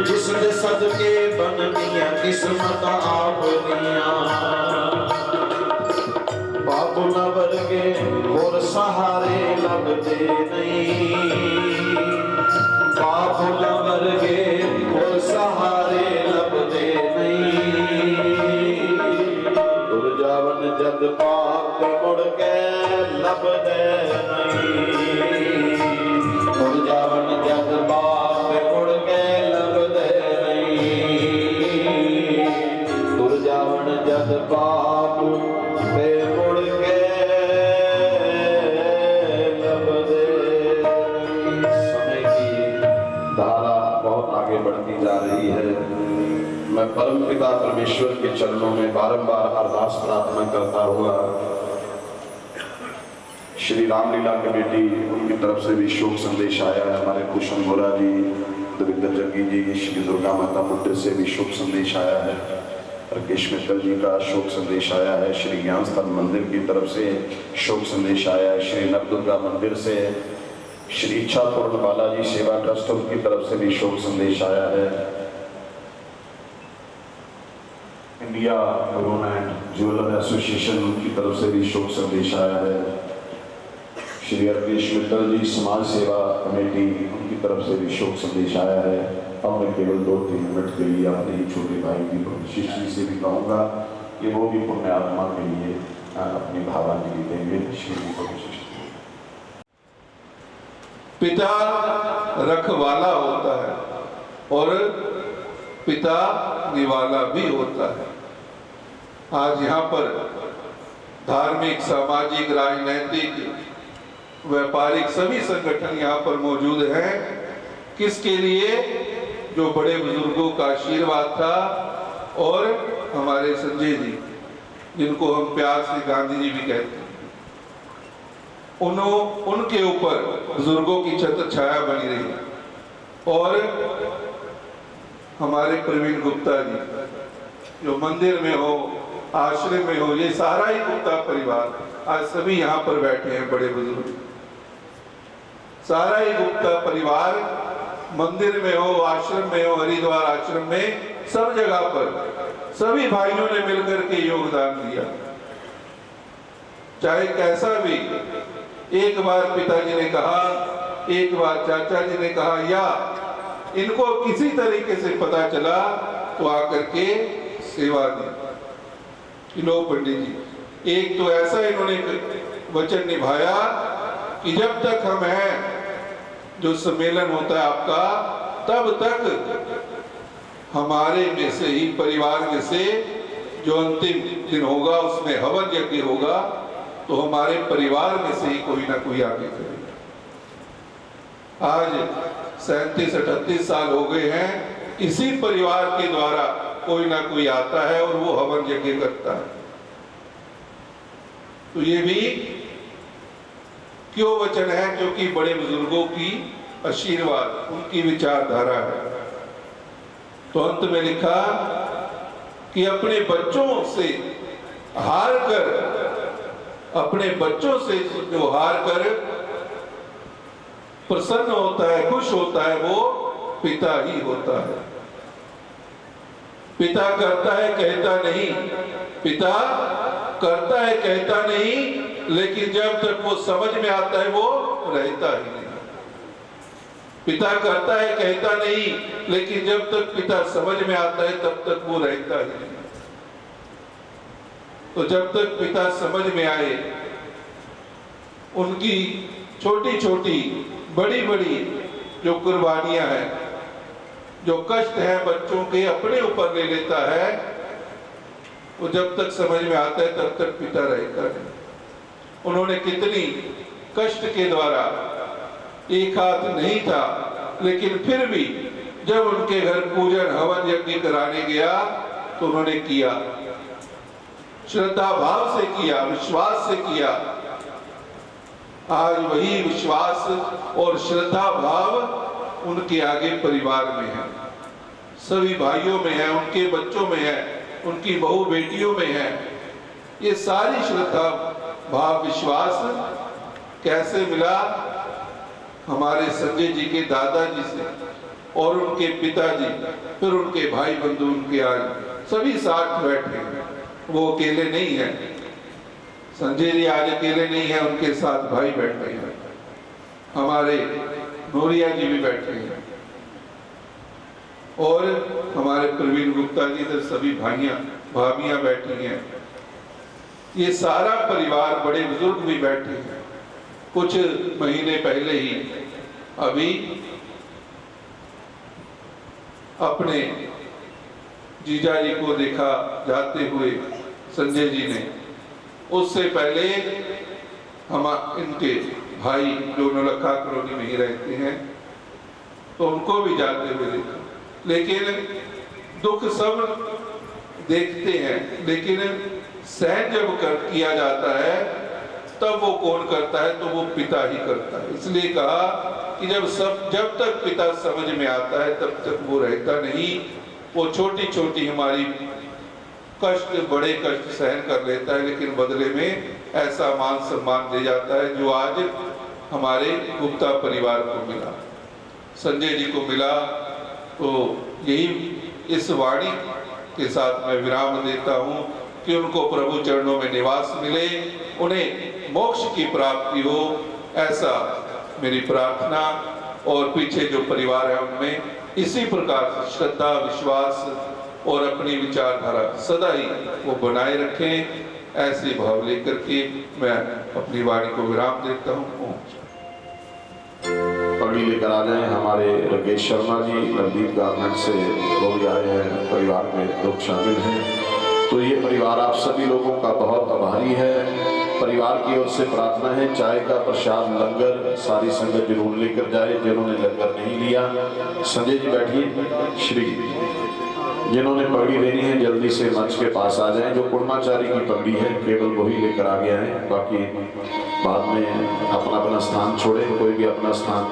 जिस दे सदके बनदियां किस्मतां आप दियां। बाबुला वर्गे होर सहारे लभदे नहीं, बाबुला वर्गे होर सहारे लभदे नहीं, तुर जावन जग पाप मुड़ के लभदे नहीं, तुर जावन जग पाप मुड़ के लभदे नहीं, तुर जावन जग पाप पे मुड़ के लभदे। समय की धारा बहुत आगे बढ़ती जा रही है। मैं परम पिता परमेश्वर के चरणों में बारंबार अरदास प्रार्थना करता हुआ श्री रामलीला कमेटी उनकी तरफ से भी शोक संदेश आया है। हमारे कुशन गोरा जी, दविंदर जग्गी जी, श्री दुर्गा माता मंदिर से भी शोक संदेश आया है। राकेश मित्तल जी का शोक संदेश आया है। श्री ज्ञान स्थल मंदिर की तरफ से शोक संदेश आया है। श्री नवदुर्गा मंदिर से श्री इच्छा पूर्ण बालाजी सेवा ट्रस्ट की तरफ से भी शोक संदेश आया है। India loan and jeweller association की तरफ से भी शोक संदेश आया है। श्री राकेश मित्तल जी समाज सेवा कमेटी उनकी तरफ से भी शोक संदेश आया है। अब मैं केवल 2-3 मिनट के लिए अपने ही छोटे भाई की शिष्य से भी कहूँगा कि वो भी पुण्य आत्मा के लिए अपनी भावांजलि देंगे। पिता रखवाला होता है, और पिता निवाला भी होता है। आज यहाँ पर धार्मिक, सामाजिक, राजनैतिक, व्यापारिक सभी संगठन यहाँ पर मौजूद हैं। किसके लिए? जो बड़े बुजुर्गों का आशीर्वाद था और हमारे संजय जी, जिनको हम प्यार से गांधी जी भी कहते हैं, उनके ऊपर बुजुर्गों की छत्र छाया बनी रही। और हमारे प्रवीण गुप्ता जी, जो मंदिर में हो, आश्रम में हो, ये सारा ही गुप्ता परिवार आज सभी यहाँ पर बैठे हैं, बड़े बुजुर्ग, सारा ही गुप्ता परिवार मंदिर में हो, आश्रम में हो, हरिद्वार आश्रम में, सब जगह पर सभी भाइयों ने मिलकर के योगदान दिया। चाहे कैसा भी, एक बार पिताजी ने कहा, एक बार चाचा जी ने कहा, या इनको किसी तरीके से पता चला तो आकर के सेवा दी। लो पंडित जी, एक तो ऐसा इन्होंने वचन निभाया कि जब तक हम हैं, जो सम्मेलन होता है आपका, तब तक हमारे में से ही, परिवार में से जो अंतिम दिन होगा उसमें हवन यज्ञ होगा, तो हमारे परिवार में से ही कोई ना कोई आगे करेगा। आज 37-38 साल हो गए हैं, इसी परिवार के द्वारा कोई ना कोई आता है और वो हवन यज्ञ करता है। तो ये भी क्यों वचन है? क्योंकि बड़े बुजुर्गों की आशीर्वाद, उनकी विचारधारा है। तो अंत में लिखा कि अपने बच्चों से हार कर, अपने बच्चों से जो हार कर प्रसन्न होता है, खुश होता है, वो पिता ही होता है। पिता करता है कहता नहीं, पिता करता है कहता नहीं, लेकिन जब तक वो समझ में आता है वो रहता ही नहीं। पिता करता है कहता नहीं, लेकिन जब तक पिता समझ में आता है तब तक वो रहता ही नहीं। तो जब तक पिता समझ में आए, उनकी छोटी छोटी, बड़ी बड़ी जो कुर्बानियां हैं, जो कष्ट है बच्चों के अपने ऊपर ले लेता है, वो जब तक समझ में आता है तब तक पिता रहता नहीं। उन्होंने कितनी कष्ट के द्वारा, एक हाथ नहीं था, लेकिन फिर भी जब उनके घर पूजन हवन यज्ञ कराने गया तो उन्होंने किया, श्रद्धा भाव से किया, विश्वास से किया। आज वही विश्वास और श्रद्धा भाव उनके आगे परिवार में है, सभी भाइयों में है, उनके बच्चों में है, उनकी बहू बेटियों में है। ये सारी श्रद्धा भाव विश्वास कैसे मिला? हमारे संजय जी के दादाजी से, और उनके पिताजी, फिर उनके भाई बंधु, उनके आज सभी साथ बैठे हैं। वो अकेले नहीं है, संजय जी आज अकेले नहीं है, उनके साथ भाई बैठे हैं, हमारे नोरिया जी भी बैठे हैं, और हमारे प्रवीण गुप्ता जी, तो सभी भाइयां भाभियां बैठी हैं। ये सारा परिवार, बड़े बुजुर्ग भी बैठे हैं। कुछ महीने पहले ही अभी अपने जीजा जी को देखा जाते हुए संजय जी ने। उससे पहले हम इनके भाई जो नौलखा कॉलोनी में ही रहते हैं, तो उनको भी जाते हुए देखा। लेकिन दुख सब देखते हैं, लेकिन सहन जब किया जाता है तब वो कौन करता है? तो वो पिता ही करता है। इसलिए कहा कि जब तक पिता समझ में आता है तब तक वो रहता नहीं। वो छोटी छोटी हमारी कष्ट, बड़े कष्ट सहन कर लेता है, लेकिन बदले में ऐसा मान सम्मान दे जाता है जो आज हमारे गुप्ता परिवार को मिला, संजय जी को मिला। तो यही इस वाणी के साथ मैं विराम देता हूँ कि उनको प्रभु चरणों में निवास मिले, उन्हें मोक्ष की प्राप्ति हो, ऐसा मेरी प्रार्थना। और पीछे जो परिवार है उनमें इसी प्रकार से श्रद्धा, विश्वास और अपनी विचारधारा सदा ही वो बनाए रखें। ऐसे भाव लेकर के मैं अपनी वाणी को विराम देता हूँ। पगड़ी लेकर आ जाएं। हमारे राकेश शर्मा जी नवदीप गारमेंट से वो भी आए हैं, परिवार में लोग शामिल हैं। तो ये परिवार आप सभी लोगों का बहुत आभारी है। परिवार की ओर से प्रार्थना है चाय का प्रसाद लंगर सारी संगत जरूर लेकर जाए। जिन्होंने लंगर नहीं लिया, संजय जी बैठिए, श्री जिन्होंने पगड़ी लेनी है जल्दी से मंच के पास आ जाएं। जो कुर्माचारी की पगड़ी है केवल वही लेकर आ गया है, बाकी बाद में अपना अपना स्थान छोड़े, कोई भी अपना स्थान।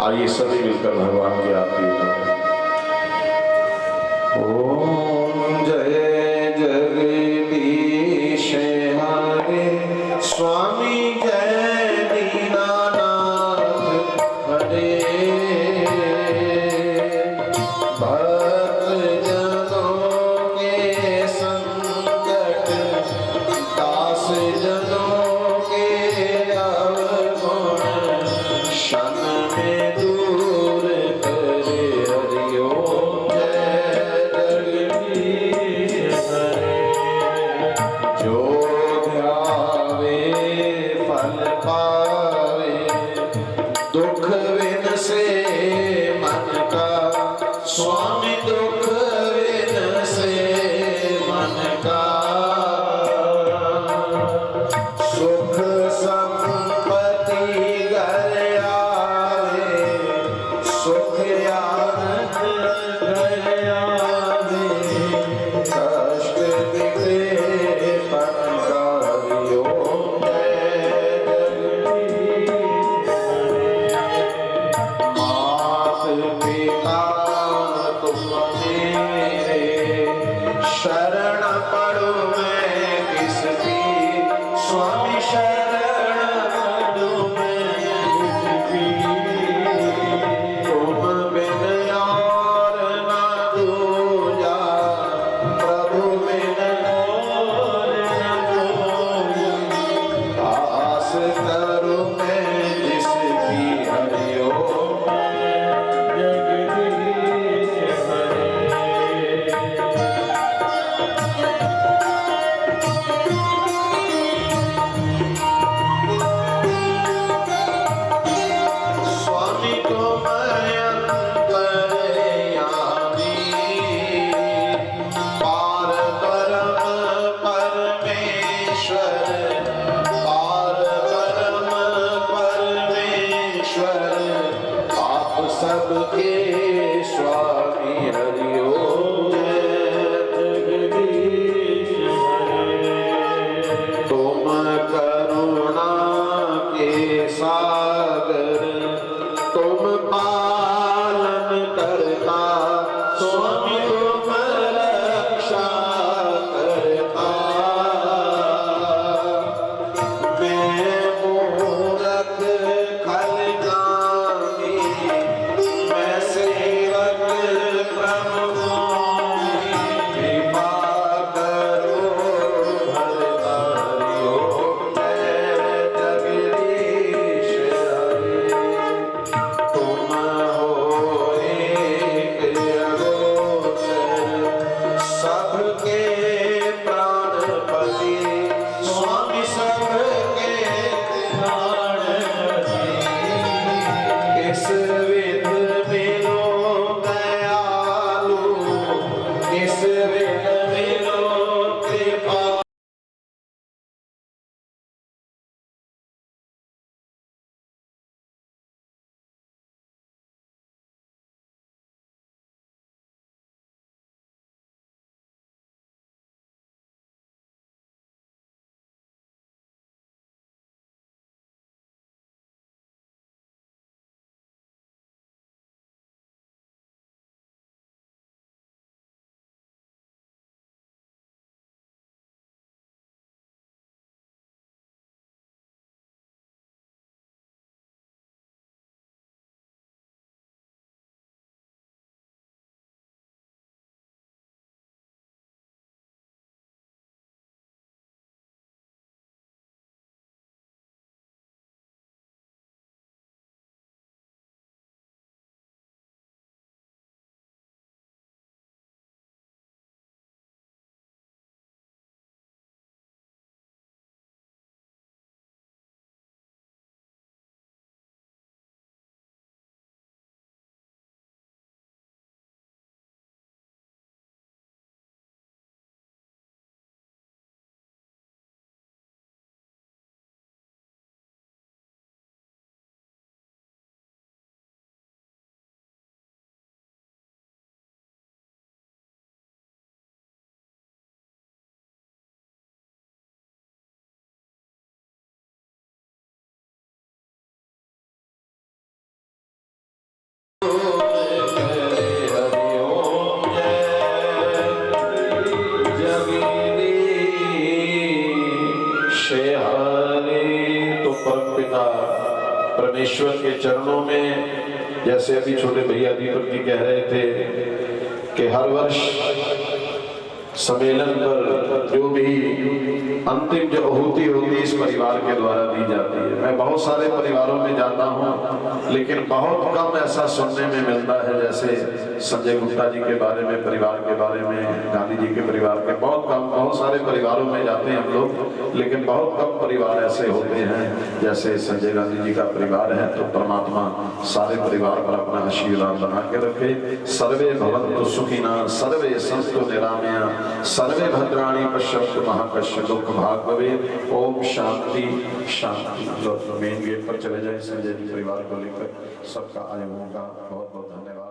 आइए सभी मिलकर भगवान की आरती उतारें। ओम जय जगदीश हरे स्वामी जय दीनानाथ हरे भक्त जनों के संकट दास जनों के अवगुण क्षण में दूर करे। हरिओम जय जगदीश हरे जो ध्यावे फल पावे दुख विन से मन का स्वामी दुख विन से मन का सुख संपत्ति घर आवे सुख आनंद घर आवे कष्ट दिखे पन का। हरिओम जय जगदीश मात पिता तुम मेरे शरण पड़ो मैं किसकी स्वामी शरण पड़ो मैं किसकी तुम बिन और ना दूजा प्रभु बिन और ना दूजा आस करो मैं जिसकी। हरिओम जगदीश हरे स्वामी तुम अंतर्यामी पार परम परमेश्वर पार परम परमेश्वर आप सबके स्वामी। हरिओम जय जगदीश हरे तुम करुणा के सागर तुम पालन करता स्वामी तुम रक्षा करता। मैं मूरख खल जानी मैं सेवक प्रभु कृपा करो भरता। हरिओम जय जगदीश माता परमेश्वर के चरणों में, जैसे अभी छोटे भैया दीपक जी कह रहे थे कि हर वर्ष सम्मेलन पर जो भी अंतिम जो आहुति होती है इस परिवार के द्वारा दी जाती है। मैं बहुत सारे परिवारों में जाता हूँ, लेकिन बहुत कम ऐसा सुनने में मिलता है जैसे संजय गुप्ता जी के बारे में, परिवार के बारे में, गांधी जी के परिवार के, बहुत कम। बहुत सारे परिवारों में जाते हैं हम लोग, लेकिन बहुत कम परिवार ऐसे होते हैं जैसे संजय गांधी जी का परिवार है। तो परमात्मा सारे परिवार पर अपना आशीर्वाद बना के रखे। सर्वे भवन्तु सुखिनः, सर्वे सन्तु निरामया, सर्वे भद्राणि पश्यन्तु मा कश्चित् दुःख भाग् भवेत्। ओम शांति शांति। मेन गेट पर चले जाए संजय जी परिवार को लेकर। सबका आयोजन का बहुत बहुत धन्यवाद।